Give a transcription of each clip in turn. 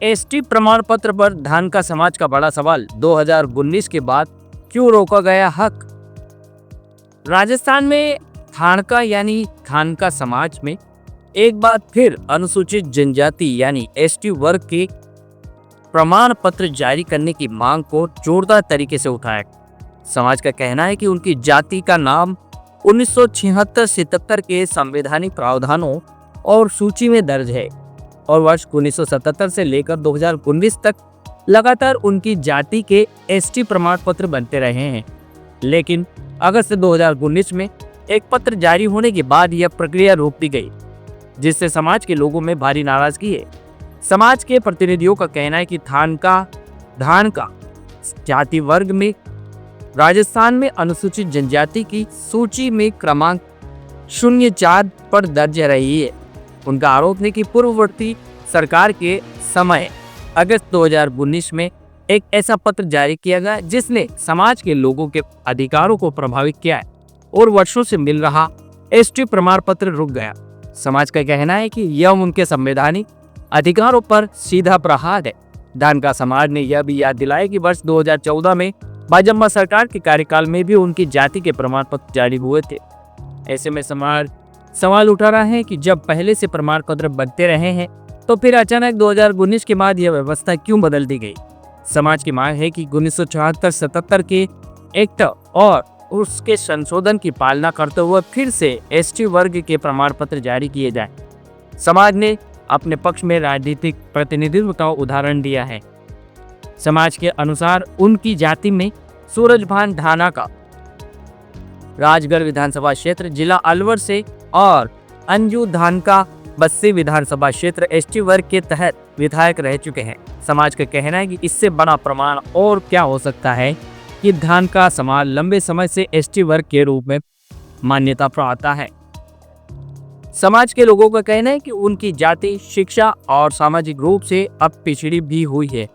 ST प्रमाण पत्र पर धान का समाज का बड़ा सवाल, 2019 के बाद क्यों रोका गया हक। राजस्थान में थानका यानी थानका समाज में एक बार फिर अनुसूचित जनजाति यानी एसटी वर्ग के प्रमाण पत्र जारी करने की मांग को जोरदार तरीके से उठाया। समाज का कहना है कि उनकी जाति का नाम 1976-77 के संवैधानिक प्रावधानों और सूची में दर्ज है और वर्ष 1977 से लेकर 2019 तक लगातार उनकी जाति के एसटी प्रमाण पत्र बनते रहे हैं। लेकिन अगस्त 2019 में एक पत्र जारी होने के बाद यह प्रक्रिया रोक दी गई, जिससे समाज के लोगों में भारी नाराजगी है। समाज के प्रतिनिधियों का कहना है कि धान का जाति वर्ग में राजस्थान में अनुसूचित जनजाति की सूची में क्रमांक 04 पर दर्ज रही है। उनका आरोप है कि पूर्ववर्ती सरकार के समय अगस्त 2019 में एक ऐसा पत्र जारी किया गया जिसने समाज के लोगों के अधिकारों को प्रभावित किया है और वर्षों से मिल रहा एसटी प्रमाण पत्र रुक गया। समाज का कहना है कि यह उनके संवैधानिक अधिकारों पर सीधा प्रहार है। धान का समाज ने यह भी याद दिलाया कि वर्ष 2014 में भाजपा सरकार के कार्यकाल में भी उनकी जाति के प्रमाण पत्र जारी हुए थे। ऐसे में समाज सवाल उठा रहा है कि जब पहले से प्रमाण पत्र बनते रहे हैं तो फिर अचानक 2019 के बाद यह व्यवस्था क्यों बदल दी गई। समाज की मांग है कि 1974-77 के एक्ट और उसके संशोधन की पालना करते हुए फिर से एसटी वर्ग के प्रमाण पत्र जारी किए जाएं। समाज ने अपने पक्ष में राजनीतिक प्रतिनिधित्व का उदाहरण दिया है। समाज के अनुसार उनकी जाति में सूरजभान ढाना का राजगढ़ विधानसभा क्षेत्र जिला अलवर से और अंजू धान का बस्सी विधानसभा क्षेत्र एसटी वर्ग के तहत विधायक रह चुके हैं। समाज का कहना है कि इससे बड़ा प्रमाण और क्या हो सकता है कि धान का समाज लंबे समय से एसटी वर्ग के रूप में मान्यता प्राप्त है। समाज के लोगों का कहना है कि उनकी जाति शिक्षा और सामाजिक रूप से अब पिछड़ी भी हुई है,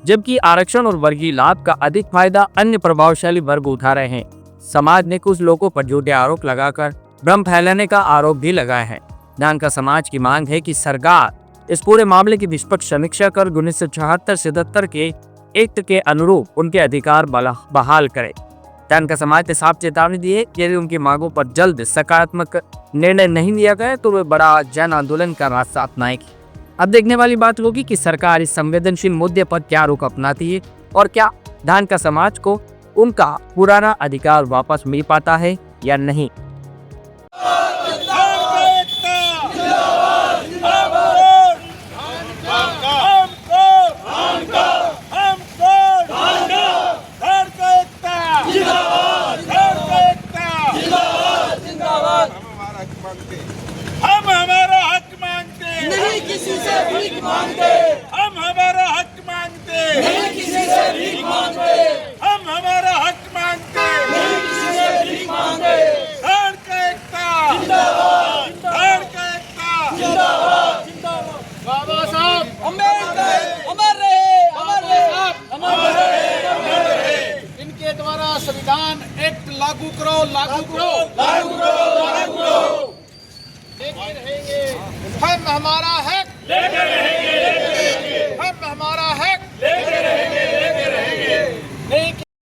जबकि आरक्षण और वर्गीय लाभ का अधिक फायदा अन्य प्रभावशाली वर्ग उठा रहे हैं। समाज ने कुछ लोगों पर झूठे आरोप लगाकर भ्रम फैलाने का आरोप भी लगाया है। धान का समाज की मांग है कि सरकार इस पूरे मामले की निष्पक्ष समीक्षा कर 1976-77 के एक्ट के अनुरूप उनके अधिकार बहाल करे। धान का समाज ने साफ चेतावनी दी है कि यदि उनकी मांगों पर जल्द सकारात्मक निर्णय नहीं लिया गया तो वे बड़ा जन आंदोलन का रास्ता अपनाएगी। अब देखने वाली बात होगी कि सरकार इस संवेदनशील मुद्दे पर क्या रुख अपनाती है और क्या धान का समाज को उनका पुराना अधिकार वापस मिल पाता है या नहीं। हम हमारा हक मांगते नहीं किसी से भीख मांगते। हम हमारा हक मांगते नहीं किसी से भीख मांगते। हम हमारा हक मांगते नहीं किसी से भीख मांगते। धान का एकता जिंदाबाद, धान का एकता जिंदाबाद, जिंदाबाद। बाबा साहब अम्बेडकर अमर रहे, अमर रहे, अमर रहे, अमर रहे। इनके द्वारा संविधान एक्ट लागू करो, लागू करो, लागू करो, लागू करो। हम हमारा हक लेके रहेंगे।